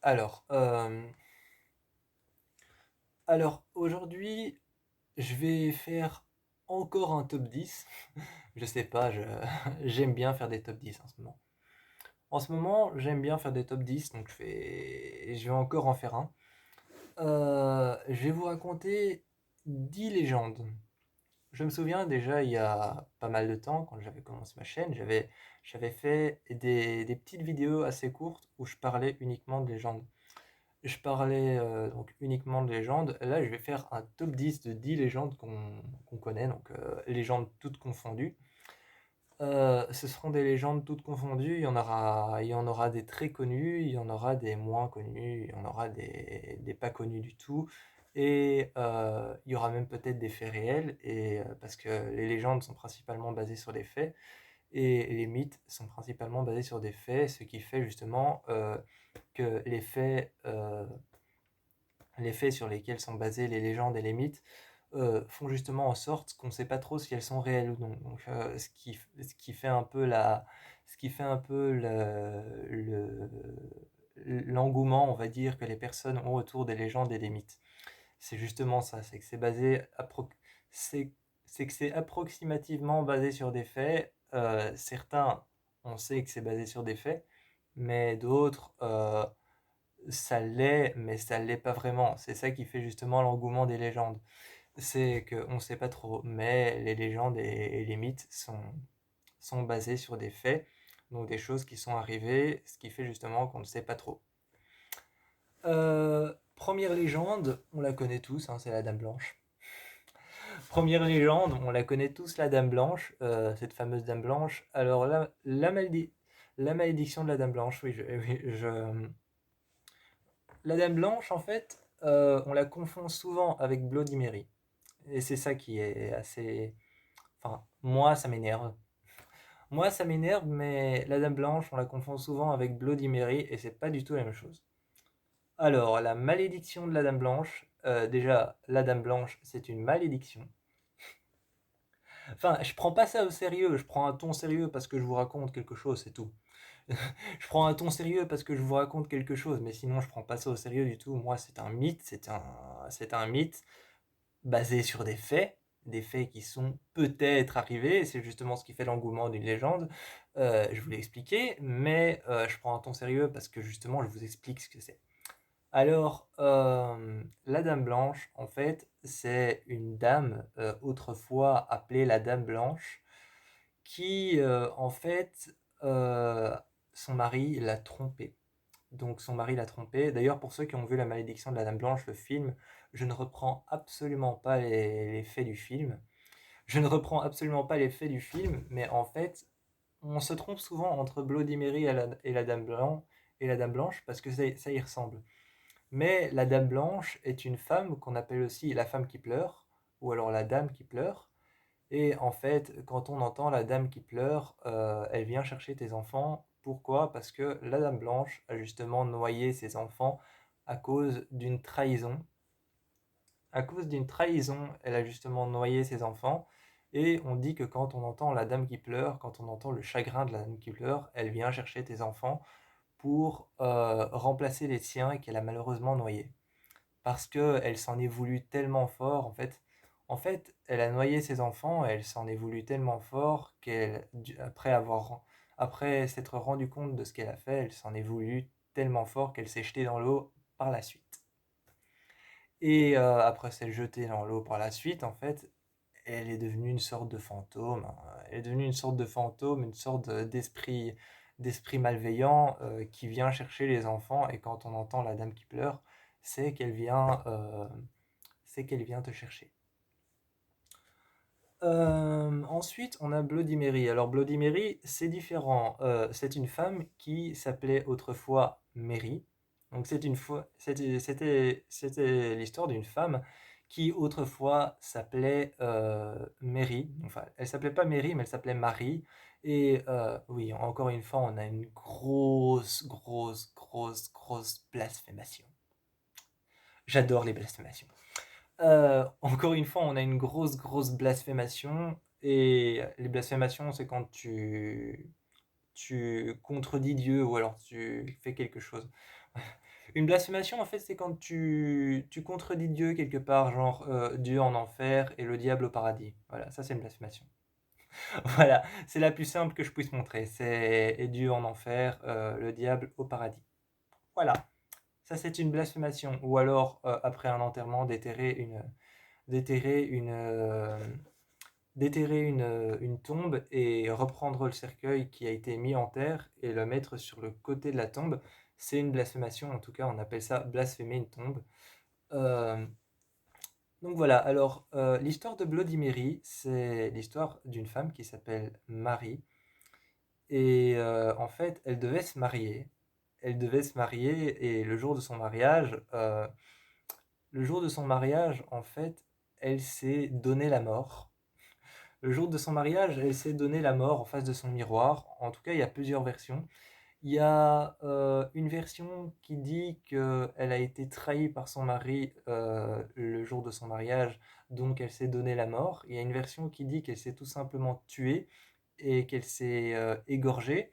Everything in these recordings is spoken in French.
Alors, hem, alors aujourd'hui, je vais faire encore un top 10. Je sais pas, j'aime bien faire des top 10 en ce moment. En ce moment, j'aime bien faire des top 10, donc je vais encore en faire un. Je vais vous raconter 10 légendes. Je me souviens déjà il y a pas mal de temps, quand j'avais commencé ma chaîne, j'avais fait des petites vidéos assez courtes où je parlais uniquement de légendes. Je parlais donc uniquement de légendes. Là, je vais faire un top 10 de 10 légendes qu'on connaît, donc légendes toutes confondues. Ce seront des légendes toutes confondues. Il y en aura des très connues, il y en aura des moins connues, il y en aura des pas connus du tout. Et il y aura même peut-être des faits réels, parce que les légendes sont principalement basées sur des faits, et les mythes sont principalement basés sur des faits, ce qui fait justement que les faits sur lesquels sont basées les légendes et les mythes font justement en sorte qu'on ne sait pas trop si elles sont réelles ou non. Donc, ce qui fait un peu ce qui fait un peu l'engouement, on va dire, que les personnes ont autour des légendes et des mythes. C'est justement ça, c'est que c'est, c'est que c'est approximativement basé sur des faits. Certains, on sait que c'est basé sur des faits, mais d'autres, ça l'est, mais ça l'est pas vraiment. C'est ça qui fait justement l'engouement des légendes. C'est qu'on ne sait pas trop, mais les légendes et les mythes sont basés sur des faits, donc des choses qui sont arrivées, ce qui fait justement qu'on ne sait pas trop. Première légende, on la connaît tous, hein, c'est la Dame Blanche. Première légende, on la connaît tous, la Dame Blanche, cette fameuse Dame Blanche. Alors là, la malédiction de la Dame Blanche, oui, la Dame Blanche, en fait, on la confond souvent avec Bloody Mary. Et c'est ça qui est assez... Enfin, moi, ça m'énerve. Moi, ça m'énerve, mais la Dame Blanche, on la confond souvent avec Bloody Mary, et c'est pas du tout la même chose. Alors, la malédiction de la Dame Blanche. Déjà, la Dame Blanche, c'est une malédiction. Enfin, je prends pas ça au sérieux, je prends un ton sérieux parce que je vous raconte quelque chose, c'est tout. Je prends un ton sérieux parce que je vous raconte quelque chose, mais sinon, je prends pas ça au sérieux du tout. Moi, c'est un mythe, c'est un mythe basé sur des faits qui sont peut-être arrivés, et c'est justement ce qui fait l'engouement d'une légende. Je vous l'ai expliqué, mais je prends un ton sérieux parce que justement, je vous explique ce que c'est. Alors, la Dame Blanche, en fait, c'est une dame, autrefois appelée la Dame Blanche, qui, en fait, euh, son mari l'a trompée. Donc son mari l'a trompée. D'ailleurs, pour ceux qui ont vu La Malédiction de la Dame Blanche, le film, je ne reprends absolument pas les faits du film. Je ne reprends absolument pas les faits du film, mais en fait, on se trompe souvent entre Bloody Mary et la Dame Blanche parce que ça y ressemble. Mais la Dame Blanche est une femme qu'on appelle aussi la femme qui pleure, ou alors la Dame qui pleure. Et en fait, quand on entend la Dame qui pleure, elle vient chercher tes enfants. Pourquoi? Parce que la Dame Blanche a justement noyé ses enfants à cause d'une trahison. À cause d'une trahison, elle a justement noyé ses enfants. Et on dit que quand on entend la Dame qui pleure, quand on entend le chagrin de la Dame qui pleure, elle vient chercher tes enfants pour remplacer les siens qu'elle a malheureusement noyés. Parce qu'elle s'en est voulu tellement fort, en fait. En fait, elle a noyé ses enfants et elle s'en est voulu tellement fort après s'être rendu compte de ce qu'elle a fait, elle s'en est voulu tellement fort qu'elle s'est jetée dans l'eau par la suite. Et après s'être jetée dans l'eau par la suite, en fait, elle est devenue une sorte de fantôme, hein. Elle est devenue une sorte de fantôme, une sorte d'esprit malveillant qui vient chercher les enfants. Et quand on entend la dame qui pleure, c'est qu'elle vient, euh, c'est qu'elle vient te chercher. Ensuite, on a Bloody Mary. Alors Bloody Mary, c'est différent. C'est une femme qui s'appelait autrefois Mary. Donc c'était l'histoire d'une femme qui autrefois s'appelait Mary. Enfin, elle s'appelait pas Mary, mais elle s'appelait Marie. Et oui, encore une fois, on a une grosse blasphémation. J'adore les blasphémations. Encore une fois, on a une grosse blasphémation. Et les blasphémations, c'est quand tu contredis Dieu ou alors tu fais quelque chose. Une blasphémation, en fait, c'est quand tu contredis Dieu quelque part, genre Dieu en enfer et le diable au paradis. Voilà, ça c'est une blasphémation. Voilà, c'est la plus simple que je puisse montrer. C'est et Dieu en enfer, le diable au paradis. Voilà, ça c'est une blasphémation. Ou alors, après un enterrement, déterrer une, euh, une tombe et reprendre le cercueil qui a été mis en terre et le mettre sur le côté de la tombe. C'est une blasphémation, en tout cas on appelle ça blasphémer une tombe. Euh, donc voilà, alors l'histoire de Bloody Mary, c'est l'histoire d'une femme qui s'appelle Marie. Et en fait, elle devait se marier. Elle devait se marier et le jour de son mariage, en fait, elle s'est donné la mort. Le jour de son mariage, elle s'est donné la mort en face de son miroir. En tout cas, il y a plusieurs versions. Il y a une version qui dit qu'elle a été trahie par son mari le jour de son mariage, donc elle s'est donné la mort. Il y a une version qui dit qu'elle s'est tout simplement tuée et qu'elle s'est égorgée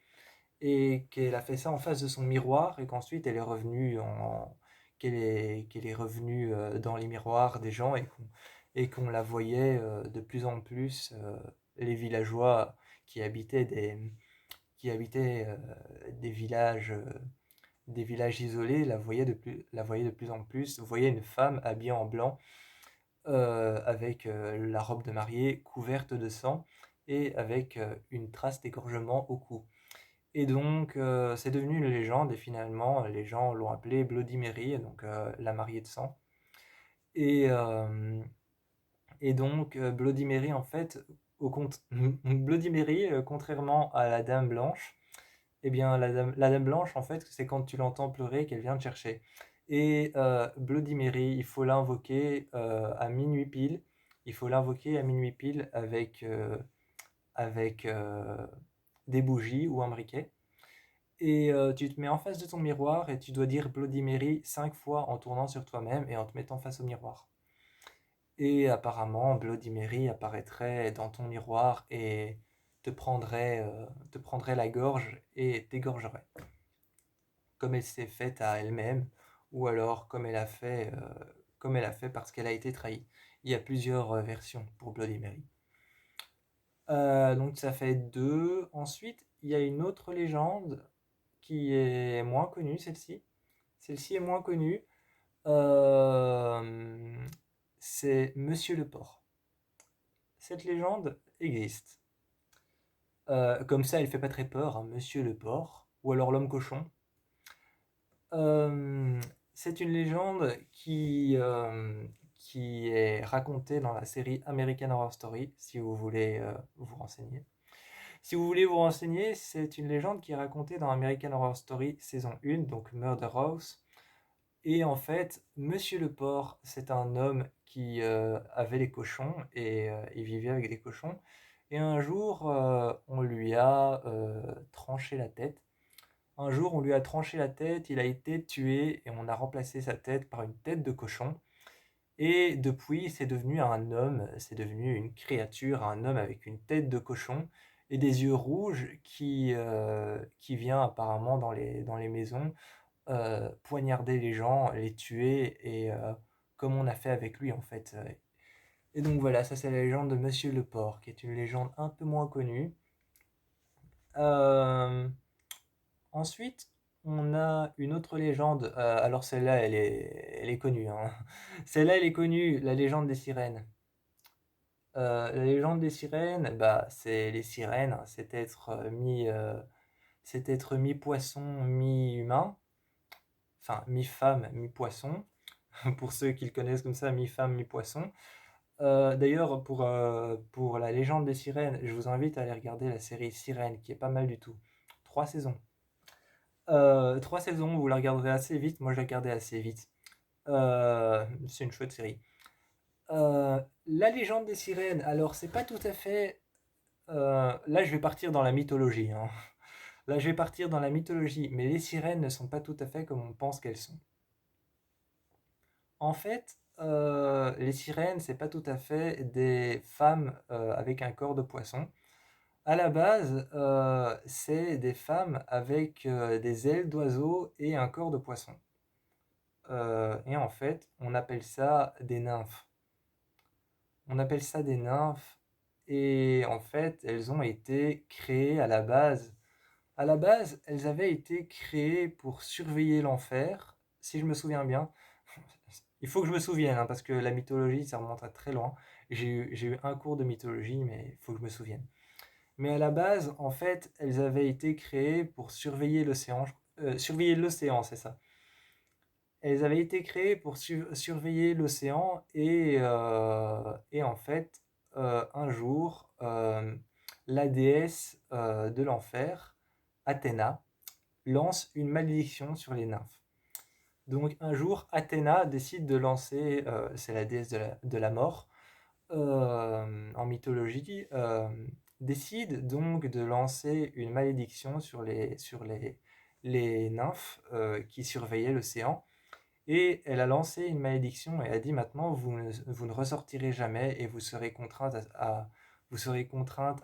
et qu'elle a fait ça en face de son miroir et qu'ensuite qu'elle est revenue dans les miroirs des gens et qu'on la voyait de plus en plus les villageois qui habitaient des villages isolés la voyaient de plus en plus, voyaient une femme habillée en blanc avec la robe de mariée couverte de sang et avec une trace d'égorgement au cou. Et donc, c'est devenu une légende, et finalement, les gens l'ont appelée Bloody Mary, donc la mariée de sang. Et, euh, et donc, Bloody Mary, en fait, Bloody Mary, contrairement à la Dame Blanche, eh bien, la dame Blanche, en fait, c'est quand tu l'entends pleurer qu'elle vient te chercher. Et Bloody Mary, il faut l'invoquer à minuit pile. Il faut l'invoquer à minuit pile avec des bougies ou un briquet. Et tu te mets en face de ton miroir et tu dois dire Bloody Mary 5 fois en tournant sur toi-même et en te mettant face au miroir. Et apparemment, Bloody Mary apparaîtrait dans ton miroir et te prendrait la gorge et t'égorgerait, comme elle s'est faite à elle-même, ou alors comme elle a fait parce qu'elle a été trahie. Il y a plusieurs versions pour Bloody Mary. Donc ça fait deux. Ensuite, il y a une autre légende qui est moins connue, celle-ci. Celle-ci est moins connue. Euh, c'est Monsieur le Porc. Cette légende existe. Comme ça, elle fait pas très peur, hein, Monsieur le Porc, ou alors l'homme cochon. Euh, c'est une légende qui est racontée dans la série American Horror Story, si vous voulez vous renseigner. Si vous voulez vous renseigner, c'est une légende qui est racontée dans American Horror Story saison 1, donc Murder House. Et en fait, Monsieur le Porc, c'est un homme qui avait les cochons et il vivait avec des cochons. Et un jour, on lui a tranché la tête. Un jour, on lui a tranché la tête, il a été tué et on a remplacé sa tête par une tête de cochon. Et depuis, c'est devenu un homme, c'est devenu une créature, un homme avec une tête de cochon et des yeux rouges qui vient apparemment dans les maisons poignarder les gens, les tuer, et comme on a fait avec lui en fait. Et donc voilà, ça c'est la légende de Monsieur le Porc, qui est une légende un peu moins connue. Euh, Ensuite, on a une autre légende, alors celle-là elle est connue, hein. Celle-là elle est connue, la légende des sirènes. La légende des sirènes, bah, c'est les sirènes, hein, c'est être mi-poisson, mi-humain, enfin mi-femme, mi-poisson. Pour ceux qui le connaissent comme ça, mi-femme, mi-poisson. D'ailleurs, pour la légende des sirènes, je vous invite à aller regarder la série Sirène, qui est pas mal du tout. Trois saisons. Trois saisons, vous la regarderez assez vite. Moi, je la regardais assez vite. C'est une chouette série. La légende des sirènes, alors c'est pas tout à fait. Là, je vais partir dans la mythologie, hein. Là, je vais partir dans la mythologie, mais les sirènes ne sont pas tout à fait comme on pense qu'elles sont. En fait, les sirènes, c'est pas tout à fait des femmes avec un corps de poisson. À la base, c'est des femmes avec des ailes d'oiseau et un corps de poisson. Et en fait, on appelle ça des nymphes. On appelle ça des nymphes. Et en fait, elles ont été créées à la base. À la base, elles avaient été créées pour surveiller l'enfer, si je me souviens bien. Il faut que je me souvienne, hein, parce que la mythologie, ça remonte à très loin. J'ai eu un cours de mythologie, mais il faut que je me souvienne. Mais à la base, en fait, elles avaient été créées pour surveiller l'océan. Surveiller l'océan, c'est ça. Elles avaient été créées pour surveiller l'océan et en fait, un jour, la déesse de l'enfer, Athéna, lance une malédiction sur les nymphes. Donc un jour, Athéna décide de lancer, c'est la déesse de la mort, en mythologie, décide donc de lancer une malédiction sur les nymphes qui surveillaient l'océan. Et elle a lancé une malédiction et a dit maintenant vous ne ressortirez jamais et vous serez contrainte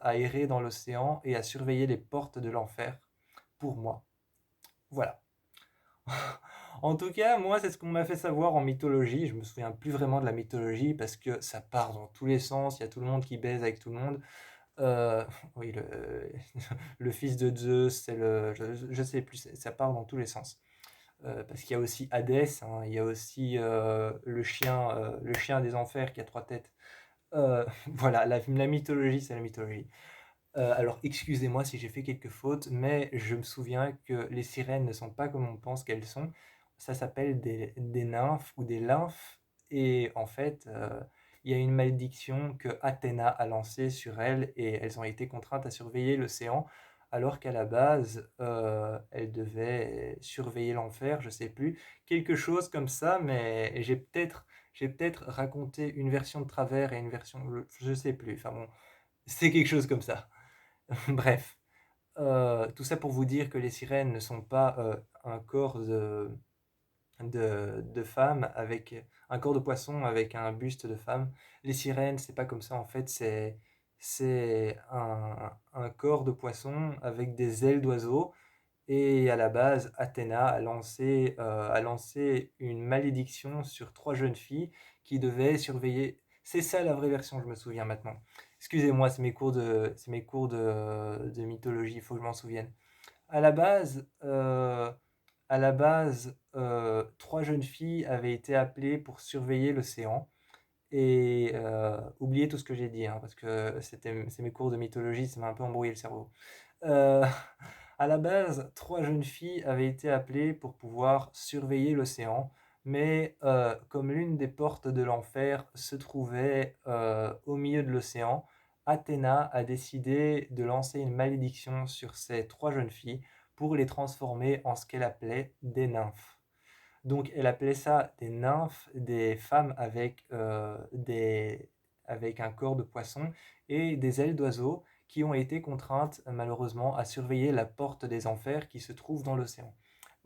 à errer dans l'océan et à surveiller les portes de l'enfer pour moi. Voilà. En tout cas, moi, c'est ce qu'on m'a fait savoir en mythologie. Je me souviens plus vraiment de la mythologie parce que ça part dans tous les sens. Il y a tout le monde qui baise avec tout le monde. Euh, oui, le fils de Zeus, je sais plus, ça part dans tous les sens. Parce qu'il y a aussi Hadès, hein, il y a aussi le chien des enfers qui a trois têtes. Voilà, la mythologie, c'est la mythologie. Alors, excusez-moi si j'ai fait quelques fautes, mais je me souviens que les sirènes ne sont pas comme on pense qu'elles sont. Ça s'appelle des nymphes ou des lymphes. Et en fait, il y a une malédiction que Athéna a lancée sur elles et elles ont été contraintes à surveiller l'océan, alors qu'à la base, elles devaient surveiller l'enfer, je sais plus. Quelque chose comme ça, mais j'ai peut-être raconté une version de travers et une version, je sais plus. Enfin bon, c'est quelque chose comme ça. Bref, tout ça pour vous dire que les sirènes ne sont pas un corps de femme avec un corps de poisson avec un buste de femme. Les sirènes, c'est pas comme ça en fait, c'est un corps de poisson avec des ailes d'oiseau. Et à la base, Athéna a lancé une malédiction sur trois jeunes filles qui devaient surveiller. C'est ça la vraie version, je me souviens maintenant. Excusez-moi, c'est mes cours de mythologie, il faut que je m'en souvienne. À la base, trois jeunes filles avaient été appelées pour surveiller l'océan. Et oubliez tout ce que j'ai dit, hein, parce que c'est mes cours de mythologie, ça m'a un peu embrouillé le cerveau. Euh, à la base, trois jeunes filles avaient été appelées pour pouvoir surveiller l'océan, mais comme l'une des portes de l'enfer se trouvait au milieu de l'océan, Athéna a décidé de lancer une malédiction sur ces trois jeunes filles pour les transformer en ce qu'elle appelait des nymphes. Donc elle appelait ça des nymphes, des femmes avec un corps de poisson et des ailes d'oiseau qui ont été contraintes malheureusement à surveiller la porte des enfers qui se trouve dans l'océan.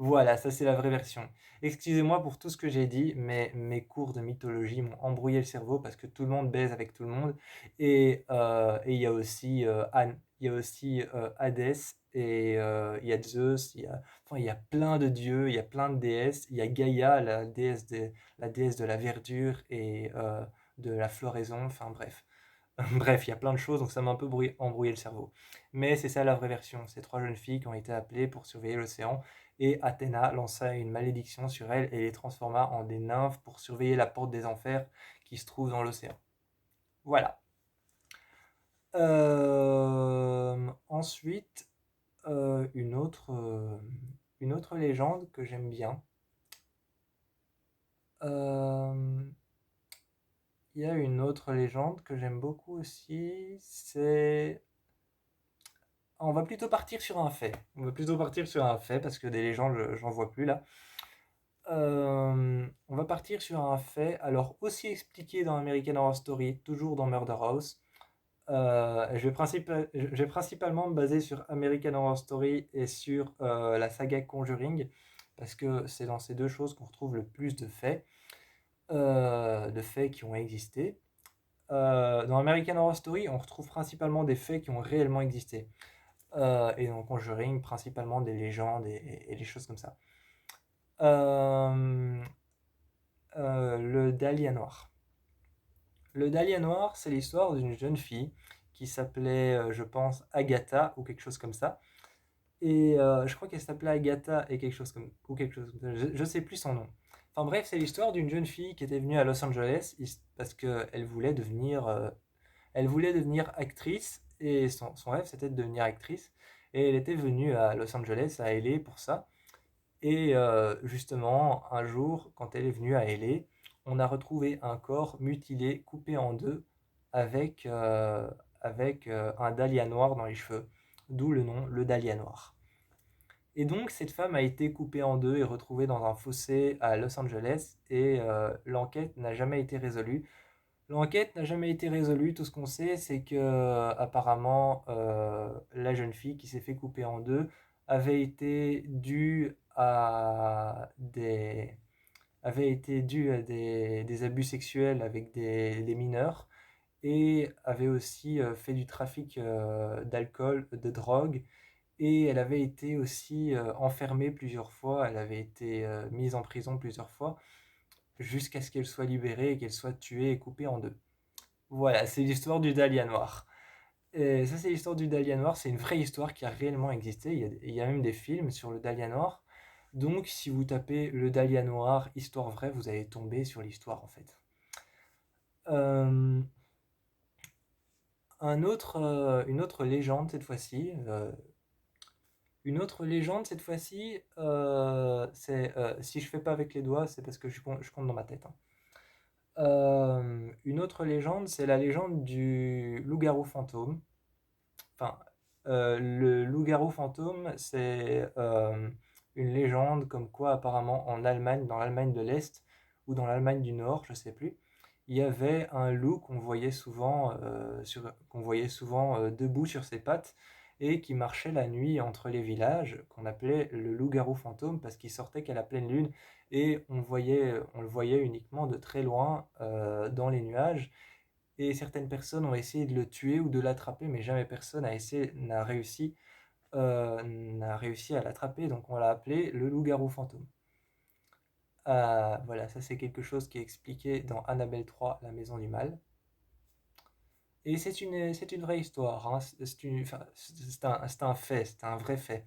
Voilà, ça c'est la vraie version. Excusez-moi pour tout ce que j'ai dit, mais mes cours de mythologie m'ont embrouillé le cerveau parce que tout le monde baise avec tout le monde. Et il y a aussi Hadès et il y a Zeus, enfin, il y a plein de dieux, il y a plein de déesses. Il y a Gaïa, la déesse de la verdure et de la floraison. Enfin bref. Bref, il y a plein de choses, donc ça m'a un peu embrouillé le cerveau. Mais c'est ça la vraie version. Ces trois jeunes filles qui ont été appelées pour surveiller l'océan. Et Athéna lança une malédiction sur elles et les transforma en des nymphes pour surveiller la porte des enfers qui se trouve dans l'océan. Voilà. Ensuite, une autre légende que j'aime bien. Euh, Il y a une autre légende que j'aime beaucoup aussi. On va plutôt partir sur un fait. On va plutôt partir sur un fait parce que des légendes, j'en vois plus là. On va partir sur un fait, alors aussi expliqué dans American Horror Story, toujours dans Murder House. Je vais principalement me baser sur American Horror Story et sur la saga Conjuring, parce que c'est dans ces deux choses qu'on retrouve le plus de faits qui ont existé. Dans American Horror Story, on retrouve principalement des faits qui ont réellement existé. Et dans Conjuring, principalement des légendes et des choses comme ça. Euh, le Dahlia Noir. Le Dahlia Noir, c'est l'histoire d'une jeune fille qui s'appelait, je pense, Agatha ou quelque chose comme ça. Et je crois qu'elle s'appelait Agatha et quelque chose comme ça. Je sais plus son nom. Enfin bref, c'est l'histoire d'une jeune fille qui était venue à Los Angeles parce elle voulait devenir actrice et son rêve c'était de devenir actrice. Et elle était venue à Los Angeles, à LA pour ça. Et justement, un jour, quand elle est venue à LA, on a retrouvé un corps mutilé, coupé en deux, avec, euh, avec un dahlia noir dans les cheveux. D'où le nom, le dahlia noir. Et donc, cette femme a été coupée en deux et retrouvée dans un fossé à Los Angeles, et l'enquête n'a jamais été résolue. L'enquête n'a jamais été résolue. Tout ce qu'on sait, c'est que apparemment, la jeune fille qui s'est fait couper en deux avait été due à des abus sexuels avec des mineurs et avait aussi fait du trafic d'alcool, de drogue. Et elle avait été aussi enfermée plusieurs fois. Elle avait été mise en prison plusieurs fois jusqu'à ce qu'elle soit libérée et qu'elle soit tuée et coupée en deux. Voilà, c'est l'histoire du Dahlia Noir. Et ça, c'est l'histoire du Dahlia Noir. C'est une vraie histoire qui a réellement existé. Il y a même des films sur le Dahlia Noir. Donc, si vous tapez le Dahlia Noir, histoire vraie, vous allez tomber sur l'histoire en fait. Euh, une autre légende cette fois-ci. Une autre légende cette fois-ci, c'est si je fais pas avec les doigts, c'est parce que je compte dans ma tête, hein. Une autre légende, c'est la légende du loup-garou fantôme. Enfin, le loup-garou fantôme, c'est une légende comme quoi apparemment en Allemagne, dans l'Allemagne de l'Est ou dans l'Allemagne du Nord, je sais plus, il y avait un loup qu'on voyait souvent debout sur ses pattes et qui marchait la nuit entre les villages, qu'on appelait le loup-garou fantôme parce qu'il sortait qu'à la pleine lune et on le voyait uniquement de très loin dans les nuages. Et certaines personnes ont essayé de le tuer ou de l'attraper, mais jamais personne n'a réussi à l'attraper, donc on l'a appelé le loup-garou fantôme. Voilà, ça c'est quelque chose qui est expliqué dans Annabelle 3, La Maison du Mal. Et c'est une vraie histoire, hein. Enfin, c'est un fait, c'est un vrai fait.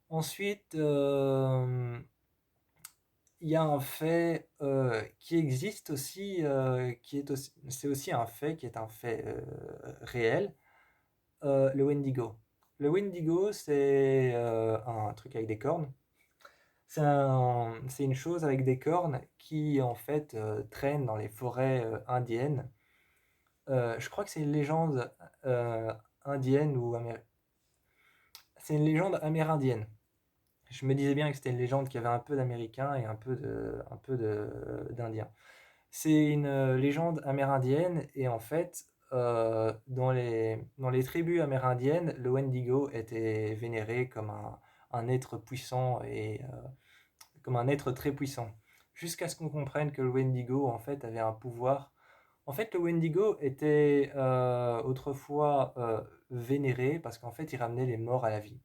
Ensuite, il y a un fait qui existe aussi, c'est aussi un fait qui est un fait réel, le Wendigo. Le Wendigo, c'est un truc avec des cornes. C'est une chose avec des cornes qui, en fait, traîne dans les forêts indiennes. Je crois que c'est une légende euh, indienne ou américaine. C'est une légende amérindienne. Je me disais bien que c'était une légende qui avait un peu d'américain et un peu d'indien. C'est une légende amérindienne et en fait, dans les tribus amérindiennes, le Wendigo était vénéré comme un être puissant et comme un être très puissant. Jusqu'à ce qu'on comprenne que le Wendigo en fait avait un pouvoir. En fait, le Wendigo était autrefois vénéré parce qu'en fait, il ramenait les morts à la vie.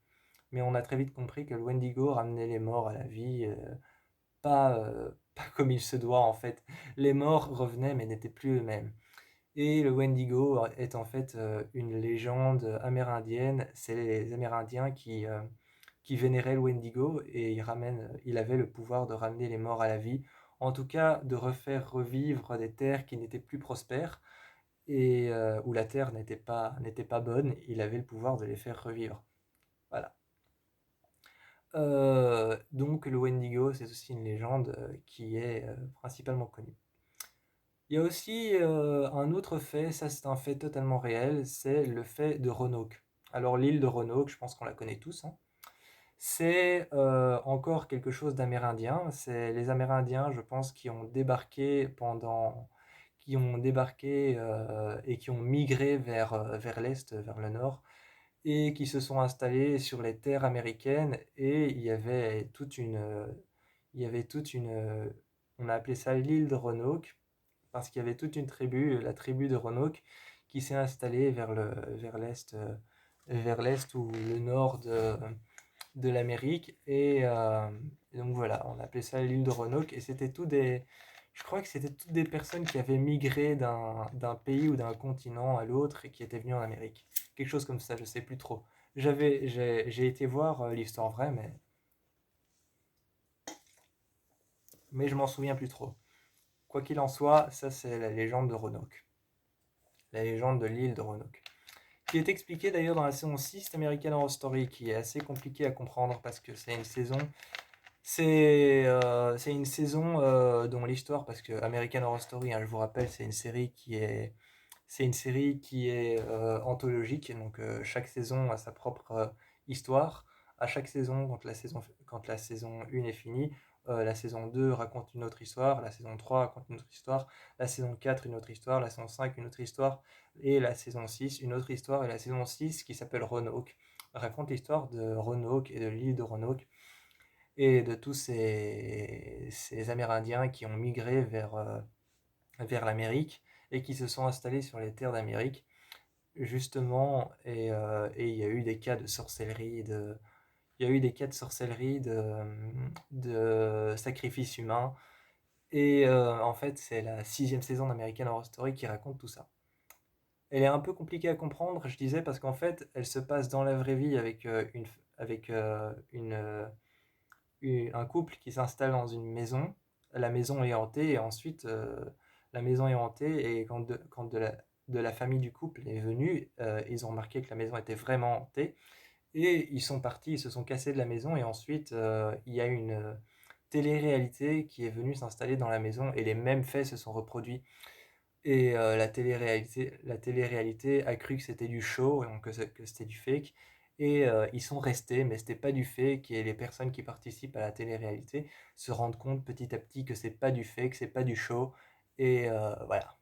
Mais on a très vite compris que le Wendigo ramenait les morts à la vie, pas comme il se doit en fait. Les morts revenaient mais n'étaient plus eux-mêmes. Et le Wendigo est en fait une légende amérindienne. C'est les Amérindiens qui vénéraient le Wendigo et il avait le pouvoir de ramener les morts à la vie. En tout cas, de refaire revivre des terres qui n'étaient plus prospères et où la terre n'était pas bonne. Il avait le pouvoir de les faire revivre. Voilà. Donc le Wendigo, c'est aussi une légende qui est principalement connue. Il y a aussi un autre fait, ça c'est un fait totalement réel, c'est le fait de Roanoke. Alors l'île de Roanoke, je pense qu'on la connaît tous, hein. C'est encore quelque chose d'amérindien. C'est les Amérindiens, je pense, qui ont débarqué et qui ont migré vers l'est, vers le nord, et qui se sont installés sur les terres américaines. Et il y avait toute une, on a appelé ça l'île de Roanoke parce qu'il y avait toute une tribu, la tribu de Roanoke, qui s'est installée vers l'est ou le nord de l'Amérique. Et donc voilà, on appelait ça l'île de Roanoke. Et je crois que c'était toutes des personnes qui avaient migré d'un pays ou d'un continent à l'autre et qui étaient venues en Amérique. Quelque chose comme ça, je sais plus trop. J'ai été voir l'histoire vraie, mais je m'en souviens plus trop. Quoi qu'il en soit, ça c'est la légende de Roanoke. La légende de l'île de Roanoke. Qui est expliquée d'ailleurs dans la saison 6 d'American Horror Story, qui est assez compliquée à comprendre parce que c'est une saison dont l'histoire, parce que American Horror Story, hein, je vous rappelle, c'est une série qui est anthologique, donc chaque saison a sa propre histoire. À chaque saison, quand la saison 1 est finie, la saison 2 raconte une autre histoire, la saison 3 raconte une autre histoire, la saison 4 une autre histoire, la saison 5 une autre histoire, et la saison 6 une autre histoire, et la saison 6 qui s'appelle Roanoke raconte l'histoire de Roanoke et de l'île de Roanoke et de tous ces Amérindiens qui ont migré vers l'Amérique et qui se sont installés sur les terres d'Amérique, justement, et il y a eu des cas de sorcellerie, il y a eu des cas de sorcellerie, de sacrifices humains, et en fait, c'est la sixième saison d'American Horror Story qui raconte tout ça. Elle est un peu compliquée à comprendre, je disais, parce qu'en fait, elle se passe dans la vraie vie avec un couple qui s'installe dans une maison. La maison est hantée et ensuite la maison est hantée et quand de la famille du couple est venue, ils ont remarqué que la maison était vraiment hantée et ils sont partis, ils se sont cassés de la maison et ensuite il y a une télé-réalité qui est venue s'installer dans la maison et les mêmes faits se sont reproduits. Et la télé-réalité a cru que c'était du show, donc que c'était du fake. Et ils sont restés, mais c'était pas du fake. Et les personnes qui participent à la télé-réalité se rendent compte petit à petit que c'est pas du fake, c'est pas du show. Et voilà.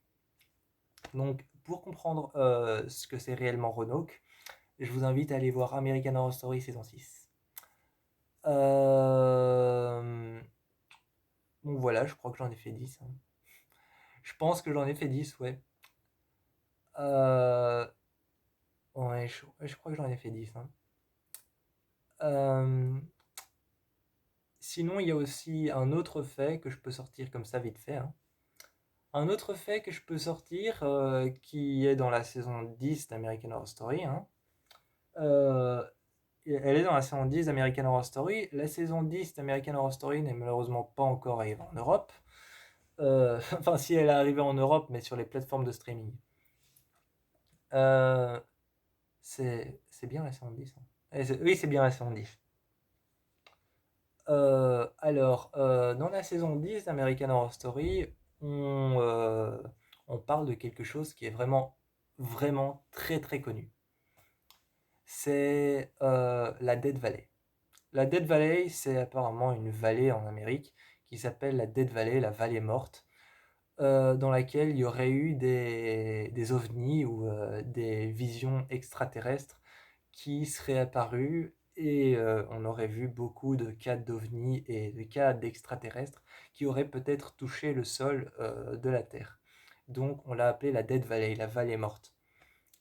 Donc, pour comprendre ce que c'est réellement Roanoke, je vous invite à aller voir American Horror Story saison 6. Donc voilà, je crois que j'en ai fait 10, hein. Je pense que j'en ai fait 10, ouais. Euh, Ouais, je crois que j'en ai fait 10, hein. Euh, Sinon, il y a aussi un autre fait que je peux sortir comme ça vite fait, hein. Un autre fait que je peux sortir qui est dans la saison 10 d'American Horror Story, hein. Euh, Elle est dans la saison 10 d'American Horror Story. La saison 10 d'American Horror Story n'est malheureusement pas encore arrivée en Europe. Enfin, si elle est arrivée en Europe, mais sur les plateformes de streaming. Euh, c'est bien la saison 10, hein. Oui, c'est bien la saison 10. Dans la saison 10 d'American Horror Story, on, euh, on parle de quelque chose qui est vraiment, vraiment très très connu. C'est la Dead Valley. La Dead Valley, c'est apparemment une vallée en Amérique qui s'appelle la Dead Valley, la vallée morte, dans laquelle il y aurait eu des ovnis ou des visions extraterrestres qui seraient apparus et on aurait vu beaucoup de cas d'ovnis et de cas d'extraterrestres qui auraient peut-être touché le sol de la Terre. Donc on l'a appelé la Dead Valley, la vallée morte.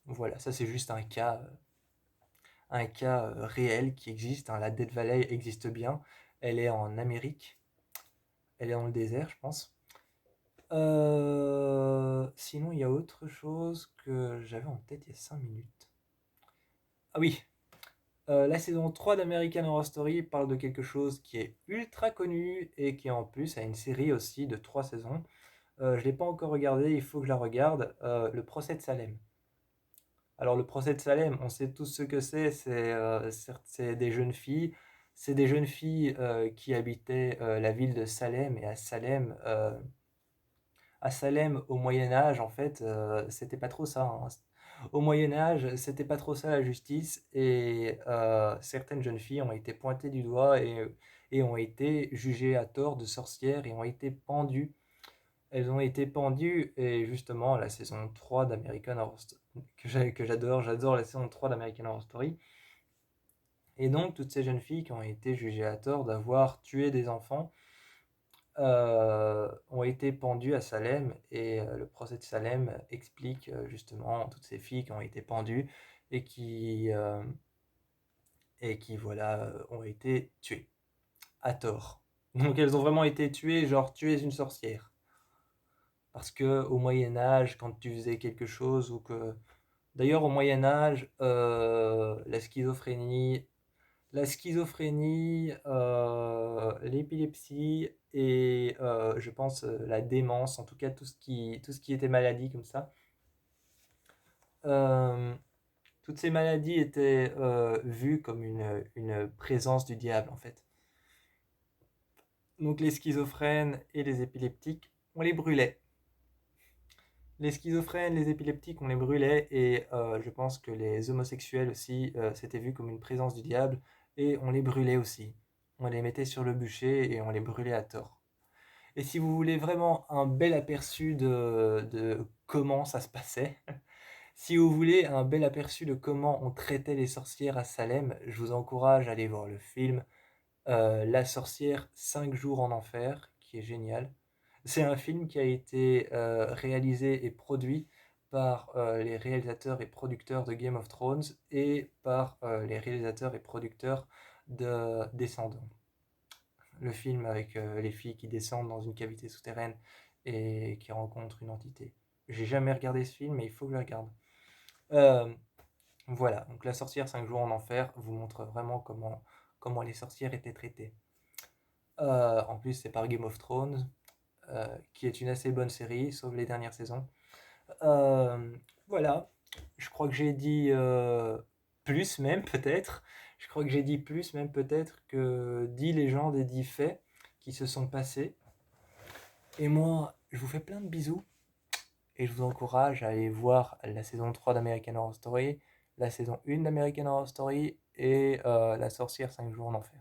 Voilà, ça c'est juste un cas réel qui existe, hein. La Dead Valley existe bien. Elle est en Amérique. Elle est dans le désert, je pense. Sinon, il y a autre chose que j'avais en tête il y a 5 minutes. Ah oui, la saison 3 d'American Horror Story parle de quelque chose qui est ultra connu et qui en plus a une série aussi de 3 saisons. Je ne l'ai pas encore regardé, il faut que je la regarde. Le procès de Salem. Alors le procès de Salem, on sait tous ce que c'est des jeunes filles. C'est des jeunes filles qui habitaient la ville de Salem et à Salem au Moyen Âge, en fait, c'était pas trop ça, hein. Au Moyen Âge, c'était pas trop ça la justice, et certaines jeunes filles ont été pointées du doigt et ont été jugées à tort de sorcières et ont été pendues. Elles ont été pendues, et justement, la saison 3 d'American Horror Story, que j'adore la saison 3 d'American Horror Story. Et donc, toutes ces jeunes filles qui ont été jugées à tort d'avoir tué des enfants ont été pendues à Salem et le procès de Salem explique justement toutes ces filles qui ont été pendues et qui voilà, ont été tuées à tort. Donc elles ont vraiment été tuées, genre tu es une sorcière. Parce que au Moyen Âge, quand tu faisais quelque chose ou que... D'ailleurs, au Moyen Âge, la schizophrénie, l'épilepsie et je pense la démence, en tout cas tout ce qui était maladie comme ça, euh, toutes ces maladies étaient vues comme une présence du diable en fait. Donc les schizophrènes et les épileptiques, on les brûlait. Les schizophrènes, les épileptiques, on les brûlait et je pense que les homosexuels aussi, c'était vu comme une présence du diable et on les brûlait aussi. On les mettait sur le bûcher et on les brûlait à tort. Et si vous voulez vraiment un bel aperçu de comment ça se passait, si vous voulez un bel aperçu de comment on traitait les sorcières à Salem, je vous encourage à aller voir le film La sorcière 5 jours en enfer, qui est génial. C'est un film qui a été réalisé et produit par les réalisateurs et producteurs de Game of Thrones et par les réalisateurs et producteurs de Descendants. Le film avec les filles qui descendent dans une cavité souterraine et qui rencontrent une entité. J'ai jamais regardé ce film, mais il faut que je le regarde. Euh, voilà, donc La sorcière 5 jours en enfer vous montre vraiment comment les sorcières étaient traitées. En plus, c'est par Game of Thrones, qui est une assez bonne série, sauf les dernières saisons. Euh, voilà, je crois que j'ai dit plus même peut-être. Je crois que j'ai dit plus même peut-être que 10 légendes et 10 faits qui se sont passés. Et moi, je vous fais plein de bisous et je vous encourage à aller voir la saison 3 d'American Horror Story, la saison 1 d'American Horror Story et La sorcière 5 jours en enfer.